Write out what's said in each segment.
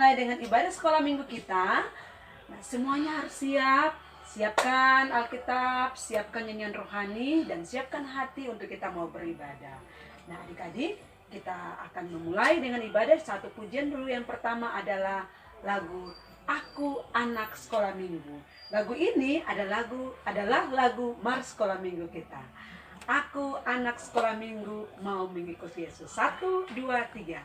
memulai dengan ibadah sekolah minggu kita, nah semuanya harus siap. Siapkan Alkitab, siapkan nyanyian rohani, dan siapkan hati untuk kita mau beribadah. Nah adik-adik, kita akan memulai dengan ibadah. Satu pujian dulu. Yang pertama adalah lagu Aku Anak Sekolah Minggu. Lagu ini adalah lagu Mars Sekolah Minggu kita. Aku anak sekolah minggu mau mengikuti Yesus. 1, 2, 3.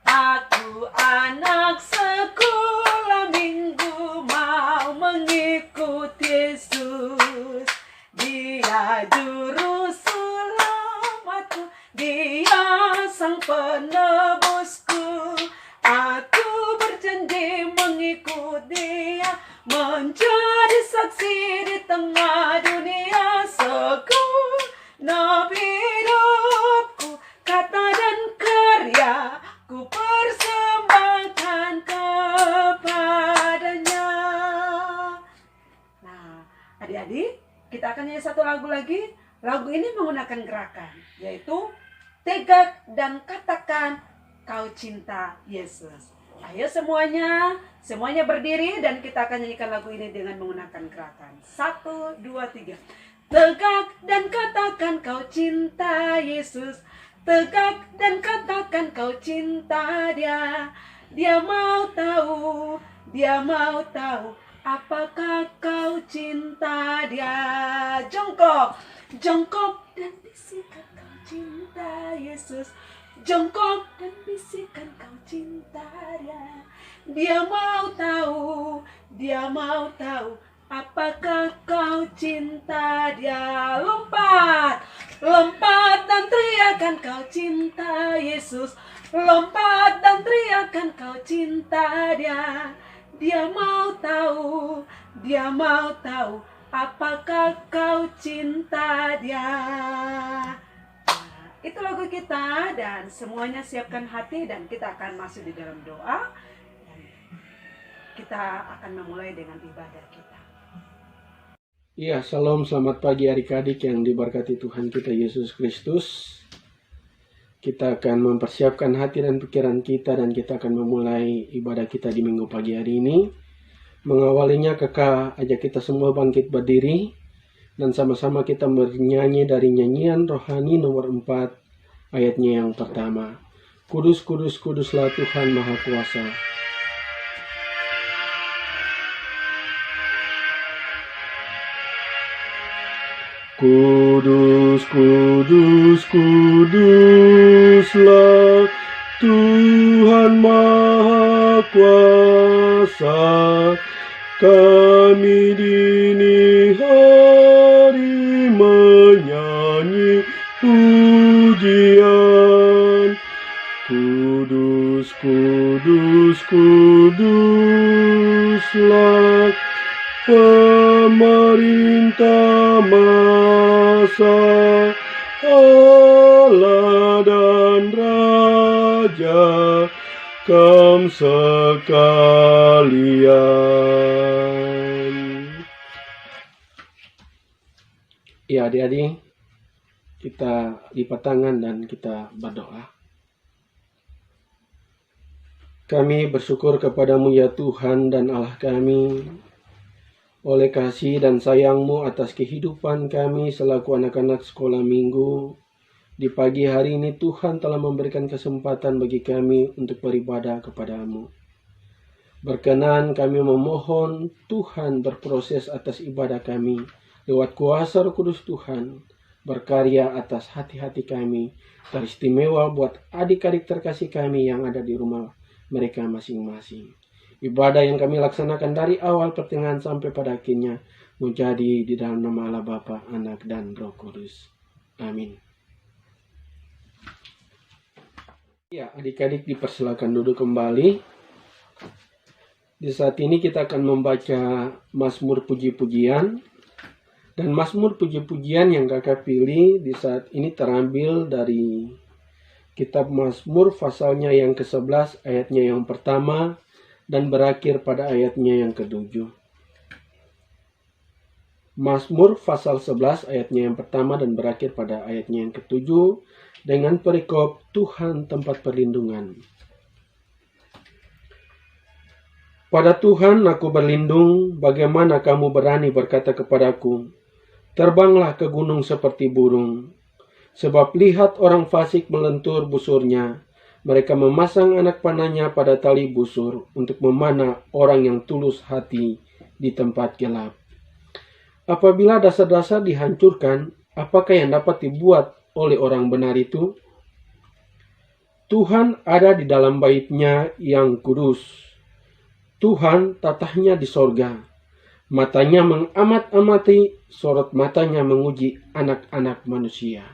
Aku anak sekolah minggu mau mengikuti Yesus. Dia juru selamatku, Dia sang penebusku. Aku berjanji mengikut Dia, menjadi saksi di tengah dunia. Segenap hidupku, kata dan karya ku persembahkan kepadanya. Nah, adik-adik, kita akan nyanyi satu lagu lagi. Lagu ini menggunakan gerakan, yaitu tegak dan katakan kau cinta Yesus. Ayo semuanya berdiri dan kita akan nyanyikan lagu ini dengan menggunakan gerakan. 1, 2, 3. Tegak dan katakan kau cinta Yesus. Tegak dan katakan kau cinta Dia. Dia mau tahu apakah kau cinta Dia. Jongkok dan bisikan kau cinta Yesus. Jongkok dan bisikan kau cinta Dia. Dia mau tahu apakah kau cinta Dia. Lompat dan teriakan kau cinta Yesus. Lompat dan teriakan kau cinta Dia. Dia mau tahu apakah kau cinta Dia. Itu lagu kita, dan semuanya siapkan hati dan kita akan masuk di dalam doa. Kita akan memulai dengan ibadah kita. Iya, salam, selamat pagi adik-adik yang diberkati Tuhan kita Yesus Kristus. Kita akan mempersiapkan hati dan pikiran kita dan kita akan memulai ibadah kita di minggu pagi hari ini. Mengawalinya kakak ajak kita semua bangkit berdiri dan sama-sama kita bernyanyi dari nyanyian rohani nomor 4 ayatnya yang pertama. Kudus, kudus, kuduslah Tuhan Maha Kuasa. Kudus, kudus, kuduslah Tuhan Maha Kuasa. Kami dini hari menyanyi pujian. Kudus, kudus, kuduslah pemerintah masa Allah dan Raja kam sekalian. Ya adik-adik, kita lipat tangan dan kita berdoa. Kami bersyukur kepadamu ya Tuhan dan Allah kami, oleh kasih dan sayang-Mu atas kehidupan kami selaku anak-anak sekolah minggu. Di pagi hari ini Tuhan telah memberikan kesempatan bagi kami untuk beribadah kepada-Mu. Berkenan kami memohon Tuhan berproses atas ibadah kami. Lewat kuasa Roh Kudus Tuhan, berkarya atas hati-hati kami. Teristimewa buat adik-adik terkasih kami yang ada di rumah mereka masing-masing. Ibadah yang kami laksanakan dari awal pertengahan sampai pada akhirnya menjadi di dalam nama Allah Bapa, Anak, dan Roh Kudus. Amin. Ya, adik-adik dipersilakan duduk kembali. Di saat ini kita akan membaca Mazmur Puji-Pujian. Dan Mazmur Puji-Pujian yang kakak pilih di saat ini terambil dari kitab Mazmur pasalnya yang ke-11 ayatnya yang pertama dan berakhir pada ayatnya yang ke-7. Mazmur pasal 11 ayatnya yang pertama dan berakhir pada ayatnya yang ke-7 dengan perikop Tuhan tempat perlindungan. Pada Tuhan aku berlindung, bagaimana kamu berani berkata kepadaku, terbanglah ke gunung seperti burung. Sebab lihat orang fasik melentur busurnya, mereka memasang anak panahnya pada tali busur untuk memanah orang yang tulus hati di tempat gelap. Apabila dasar-dasar dihancurkan, apakah yang dapat dibuat oleh orang benar itu? Tuhan ada di dalam bait-Nya yang kudus. Tuhan tatahnya di sorga. Matanya mengamat-amati, sorot matanya menguji anak-anak manusia.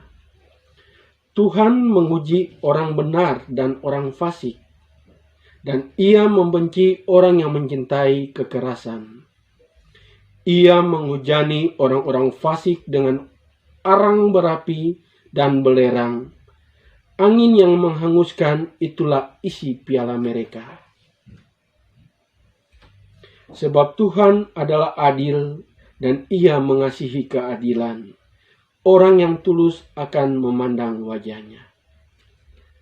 Tuhan menguji orang benar dan orang fasik, dan Ia membenci orang yang mencintai kekerasan. Ia menghujani orang-orang fasik dengan arang berapi dan belerang. Angin yang menghanguskan, itulah isi piala mereka. Sebab Tuhan adalah adil dan Ia mengasihi keadilan. Orang yang tulus akan memandang wajahnya.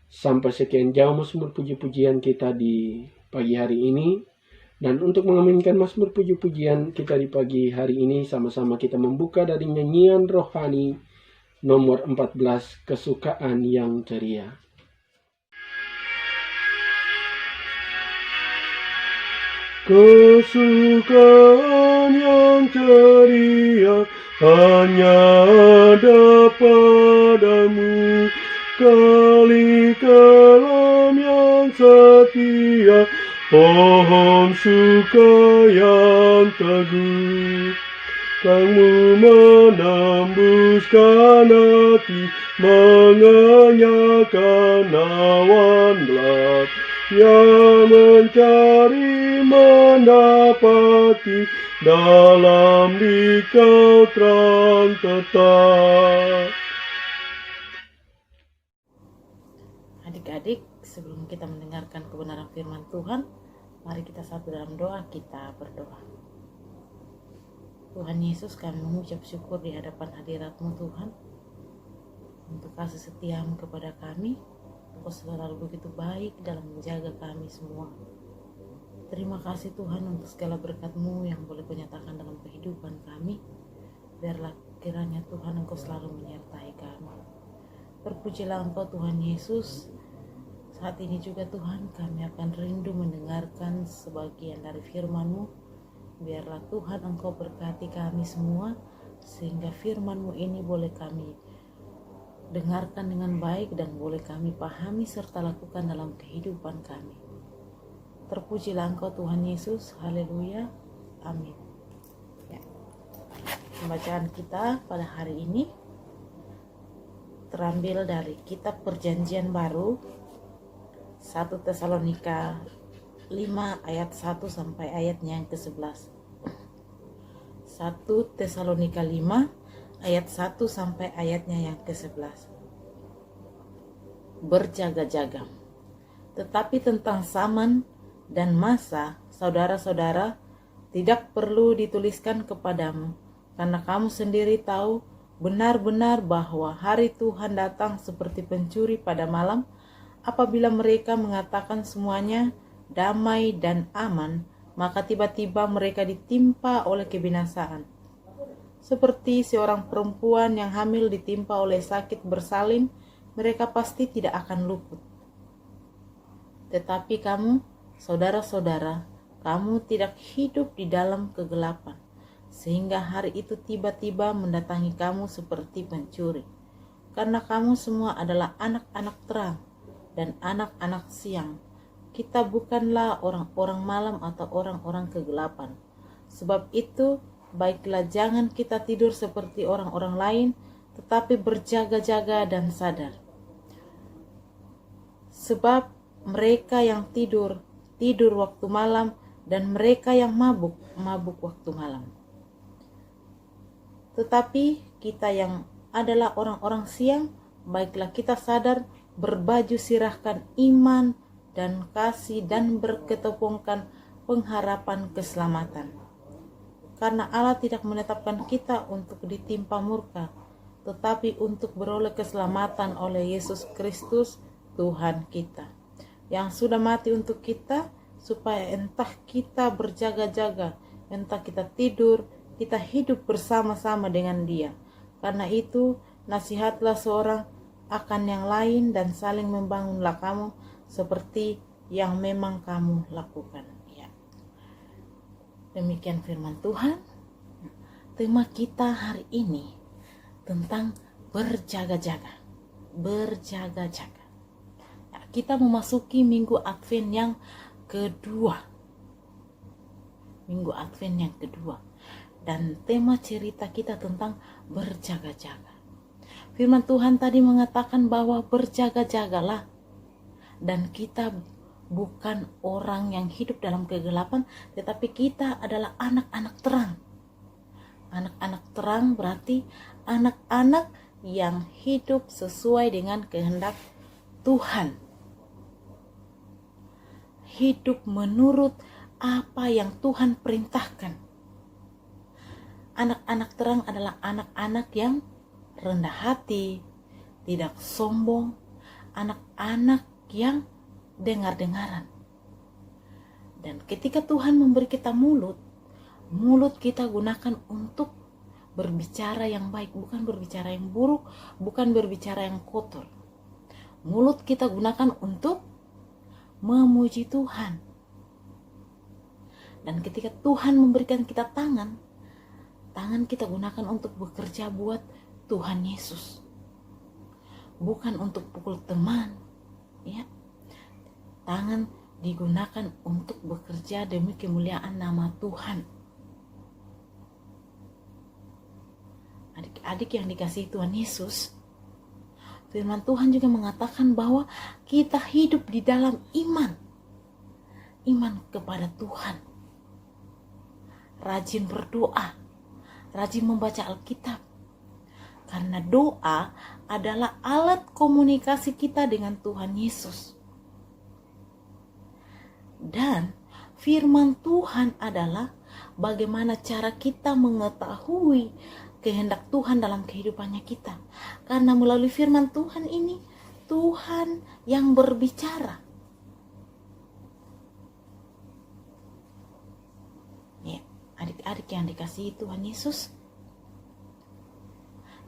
Sampai sekian jauh mazmur puji-pujian kita di pagi hari ini. Dan untuk mengaminkan mazmur puji-pujian kita di pagi hari ini, sama-sama kita membuka dari nyanyian rohani nomor 14, Kesukaan yang Ceria. Kesukaan yang ceria hanya ada padamu, kali kelam yang setia, pohon suka yang teguh. Kamu menembuskan hati, mengenyahkan awan gelap, yang mencari mendapati, dalam Dikau terang tetap. Adik-adik, sebelum kita mendengarkan kebenaran firman Tuhan, mari kita satu dalam doa, kita berdoa. Tuhan Yesus, kami mengucap syukur di hadapan hadirat-Mu Tuhan, untuk kasih setia-Mu kepada kami. Engkau selalu begitu baik dalam menjaga kami semua. Terima kasih Tuhan untuk segala berkat-Mu yang boleh Kau nyatakan dalam kehidupan kami. Biarlah kiranya Tuhan Engkau selalu menyertai kami. Terpujilah Engkau Tuhan Yesus. Saat ini juga Tuhan, kami akan rindu mendengarkan sebagian dari firman-Mu. Biarlah Tuhan Engkau berkati kami semua, sehingga firman-Mu ini boleh kami dengarkan dengan baik dan boleh kami pahami serta lakukan dalam kehidupan kami. Terpujilah Engkau Tuhan Yesus. Haleluya. Amin. Ya. Pembacaan kita pada hari ini terambil dari kitab Perjanjian Baru 1 Tesalonika 5 ayat 1 sampai ayatnya yang ke-11. 1 Tesalonika 5 ayat 1 sampai ayatnya yang ke-11. Berjaga-jaga. Tetapi tentang zaman dan masa, saudara-saudara, tidak perlu dituliskan kepadamu, karena kamu sendiri tahu benar-benar bahwa hari Tuhan datang seperti pencuri pada malam. Apabila mereka mengatakan semuanya damai dan aman, maka tiba-tiba mereka ditimpa oleh kebinasaan. Seperti seorang perempuan yang hamil ditimpa oleh sakit bersalin, mereka pasti tidak akan luput. Tetapi kamu, saudara-saudara, kamu tidak hidup di dalam kegelapan, sehingga hari itu tiba-tiba mendatangi kamu seperti pencuri. Karena kamu semua adalah anak-anak terang dan anak-anak siang. Kita bukanlah orang-orang malam atau orang-orang kegelapan. Sebab itu, baiklah jangan kita tidur seperti orang-orang lain, tetapi berjaga-jaga dan sadar. Sebab mereka yang tidur, tidur waktu malam, dan mereka yang mabuk, mabuk waktu malam. Tetapi kita yang adalah orang-orang siang, baiklah kita sadar, berbaju sirahkan iman dan kasih dan berketepungkan pengharapan keselamatan. Karena Allah tidak menetapkan kita untuk ditimpa murka, tetapi untuk beroleh keselamatan oleh Yesus Kristus Tuhan kita, yang sudah mati untuk kita, supaya entah kita berjaga-jaga, entah kita tidur, kita hidup bersama-sama dengan Dia. Karena itu, nasihatlah seorang akan yang lain dan saling membangunlah kamu seperti yang memang kamu lakukan. Ya. Demikian firman Tuhan. Tema kita hari ini tentang berjaga-jaga. Berjaga-jaga. Ya, kita memasuki minggu Advent yang kedua. Minggu Advent yang kedua. Dan tema cerita kita tentang berjaga-jaga. Firman Tuhan tadi mengatakan bahwa berjaga-jagalah. Dan kita bukan orang yang hidup dalam kegelapan, tetapi kita adalah anak-anak terang. Anak-anak terang berarti anak-anak yang hidup sesuai dengan kehendak Tuhan. Hidup menurut apa yang Tuhan perintahkan. Anak-anak terang adalah anak-anak yang rendah hati, tidak sombong, anak-anak yang dengar-dengaran. Dan ketika Tuhan memberi kita mulut kita gunakan untuk berbicara yang baik, bukan berbicara yang buruk, bukan berbicara yang kotor. Mulut kita gunakan untuk memuji Tuhan. Dan ketika Tuhan memberikan kita tangan kita gunakan untuk bekerja buat Tuhan Yesus. Bukan untuk pukul teman, ya. Tangan digunakan untuk bekerja demi kemuliaan nama Tuhan. Adik-adik yang dikasihi Tuhan Yesus, firman Tuhan juga mengatakan bahwa kita hidup di dalam iman kepada Tuhan, rajin berdoa, rajin membaca Alkitab, karena doa adalah alat komunikasi kita dengan Tuhan Yesus. Dan firman Tuhan adalah bagaimana cara kita mengetahui kehendak Tuhan dalam kehidupannya kita. Karena melalui firman Tuhan ini, Tuhan yang berbicara. Ya, adik-adik yang dikasihi Tuhan Yesus,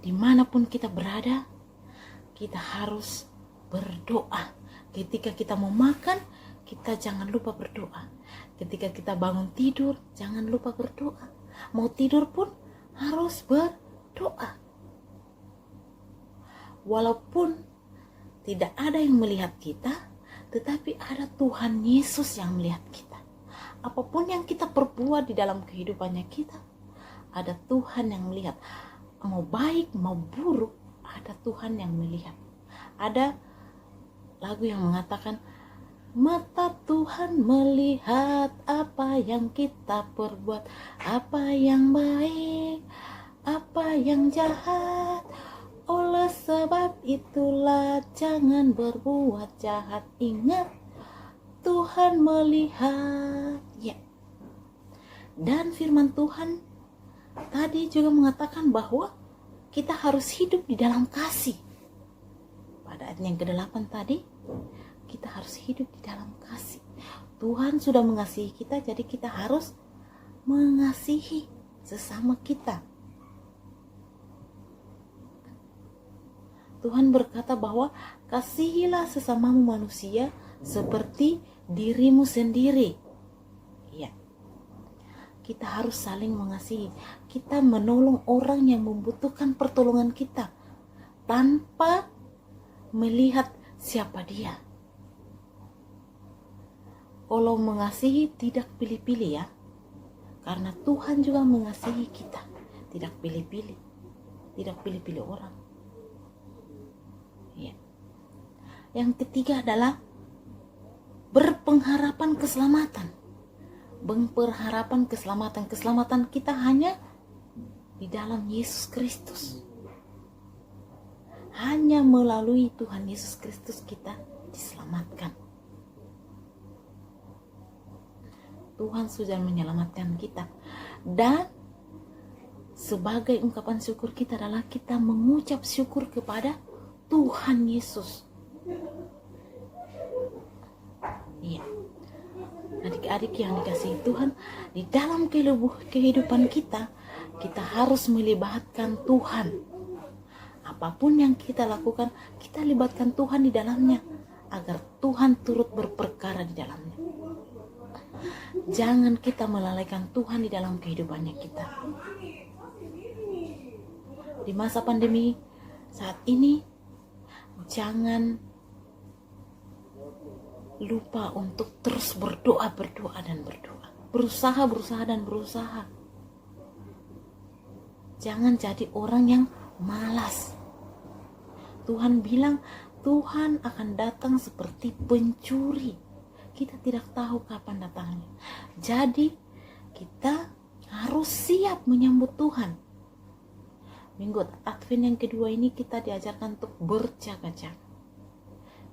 dimanapun kita berada, kita harus berdoa. Ketika kita mau makan, kita jangan lupa berdoa. Ketika kita bangun tidur, jangan lupa berdoa. Mau tidur pun harus berdoa. Walaupun tidak ada yang melihat kita, tetapi ada Tuhan Yesus yang melihat kita. Apapun yang kita perbuat di dalam kehidupannya kita, ada Tuhan yang melihat. Mau baik, mau buruk, ada Tuhan yang melihat. Ada lagu yang mengatakan, mata Tuhan melihat apa yang kita perbuat, apa yang baik, apa yang jahat. Oleh sebab itulah jangan berbuat jahat. Ingat, Tuhan melihat. Ya. Dan firman Tuhan tadi juga mengatakan bahwa kita harus hidup di dalam kasih. Pada ayat yang ke-8 tadi, kita harus hidup di dalam kasih. Tuhan sudah mengasihi kita, jadi kita harus mengasihi sesama kita. Tuhan berkata bahwa kasihilah sesamamu manusia seperti dirimu sendiri. Ya. Kita harus saling mengasihi. Kita menolong orang yang membutuhkan pertolongan kita tanpa melihat siapa dia. Kalau mengasihi tidak pilih-pilih ya. Karena Tuhan juga mengasihi kita. Tidak pilih-pilih. Tidak pilih-pilih orang. Ya. Yang ketiga adalah berpengharapan keselamatan. Berpengharapan keselamatan. Keselamatan kita hanya di dalam Yesus Kristus. Hanya melalui Tuhan Yesus Kristus kita diselamatkan. Tuhan sudah menyelamatkan kita. Dan sebagai ungkapan syukur kita adalah kita mengucap syukur kepada Tuhan Yesus. Iya. Adik-adik yang dikasihi Tuhan, di dalam kehidupan kita harus melibatkan Tuhan. Apapun yang kita lakukan, kita libatkan Tuhan di dalamnya, agar Tuhan turut berperkara di dalamnya. Jangan kita melalaikan Tuhan di dalam kehidupannya kita. Di masa pandemi saat ini, jangan lupa untuk terus berdoa dan berdoa. Berusaha dan berusaha. Jangan jadi orang yang malas. Tuhan bilang, Tuhan akan datang seperti pencuri. Kita tidak tahu kapan datangnya. Jadi kita harus siap menyambut Tuhan. Minggu Advent yang kedua ini kita diajarkan untuk berjaga-jaga.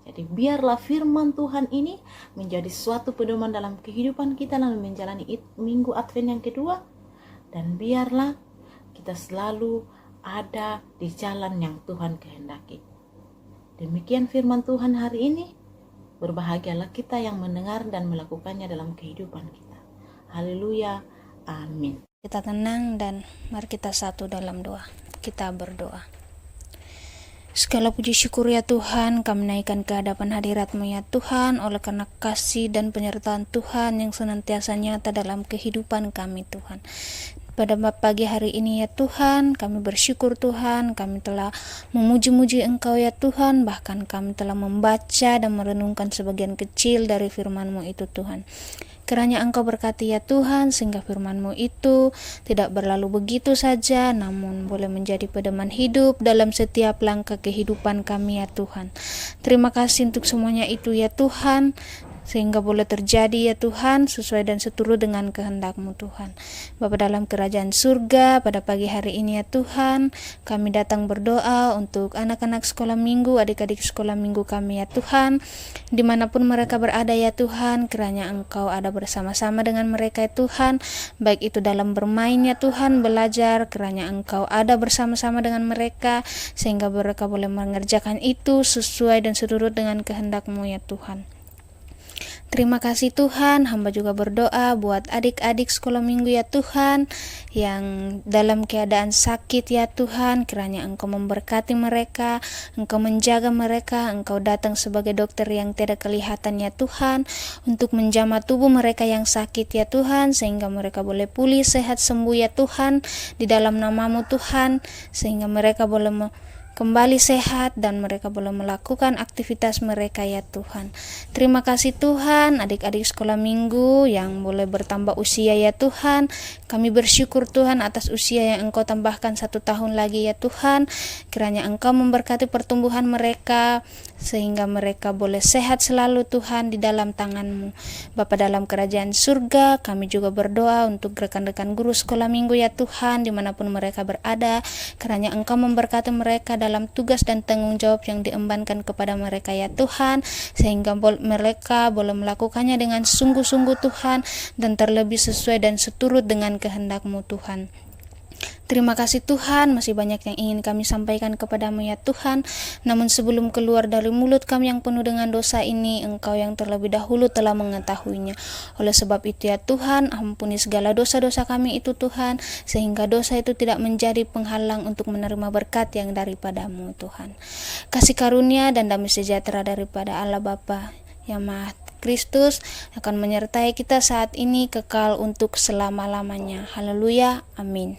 Jadi biarlah firman Tuhan ini menjadi suatu pedoman dalam kehidupan kita dalam menjalani Minggu Advent yang kedua. Dan biarlah kita selalu ada di jalan yang Tuhan kehendaki. Demikian firman Tuhan hari ini. Berbahagialah kita yang mendengar dan melakukannya dalam kehidupan kita. Haleluya. Amin. Kita tenang dan mari kita satu dalam doa. Kita berdoa. Segala puji syukur ya Tuhan, kami naikkan ke hadapan hadirat-Mu ya Tuhan, oleh karena kasih dan penyertaan Tuhan yang senantiasa nyata dalam kehidupan kami Tuhan. Pada pagi hari ini ya Tuhan, kami bersyukur Tuhan, kami telah memuji-muji Engkau ya Tuhan, bahkan kami telah membaca dan merenungkan sebagian kecil dari firman-Mu itu Tuhan. Kiranya Engkau berkati ya Tuhan, sehingga firman-Mu itu tidak berlalu begitu saja, namun boleh menjadi pedoman hidup dalam setiap langkah kehidupan kami ya Tuhan. Terima kasih untuk semuanya itu ya Tuhan, sehingga boleh terjadi ya Tuhan sesuai dan seturut dengan kehendak-Mu Tuhan. Bapa dalam kerajaan surga, pada pagi hari ini ya Tuhan, kami datang berdoa untuk anak-anak sekolah minggu, adik-adik sekolah minggu kami ya Tuhan, dimanapun mereka berada ya Tuhan, kiranya Engkau ada bersama-sama dengan mereka ya Tuhan, baik itu dalam bermain ya Tuhan, belajar, kiranya Engkau ada bersama-sama dengan mereka, sehingga mereka boleh mengerjakan itu sesuai dan seturut dengan kehendak-Mu ya Tuhan. Terima kasih Tuhan, hamba juga berdoa buat adik-adik sekolah minggu ya Tuhan, yang dalam keadaan sakit ya Tuhan, kiranya Engkau memberkati mereka, Engkau menjaga mereka, Engkau datang sebagai dokter yang tidak kelihatan ya Tuhan, untuk menjamah tubuh mereka yang sakit ya Tuhan, sehingga mereka boleh pulih, sehat, sembuh ya Tuhan, di dalam nama-Mu Tuhan, sehingga mereka boleh kembali sehat dan mereka boleh melakukan aktivitas mereka ya Tuhan. Terima kasih Tuhan, adik-adik sekolah minggu yang boleh bertambah usia ya Tuhan. Kami bersyukur Tuhan atas usia yang Engkau tambahkan 1 tahun lagi ya Tuhan. Kiranya Engkau memberkati pertumbuhan mereka, sehingga mereka boleh sehat selalu Tuhan di dalam tangan-Mu. Bapa dalam kerajaan surga, kami juga berdoa untuk rekan-rekan guru sekolah minggu ya Tuhan, dimanapun mereka berada. Kiranya Engkau memberkati mereka dalam tugas dan tanggung jawab yang diembankan kepada mereka ya Tuhan, sehingga mereka boleh melakukannya dengan sungguh-sungguh Tuhan, dan terlebih sesuai dan seturut dengan kehendak-Mu Tuhan. Terima kasih Tuhan, masih banyak yang ingin kami sampaikan kepadamu ya Tuhan. Namun sebelum keluar dari mulut kami yang penuh dengan dosa ini, Engkau yang terlebih dahulu telah mengetahuinya. Oleh sebab itu ya Tuhan, ampuni segala dosa-dosa kami itu Tuhan, sehingga dosa itu tidak menjadi penghalang untuk menerima berkat yang daripadamu Tuhan. Kasih karunia dan damai sejahtera daripada Allah Bapa yang Maha Kristus akan menyertai kita saat ini kekal untuk selama-lamanya. Haleluya, amin.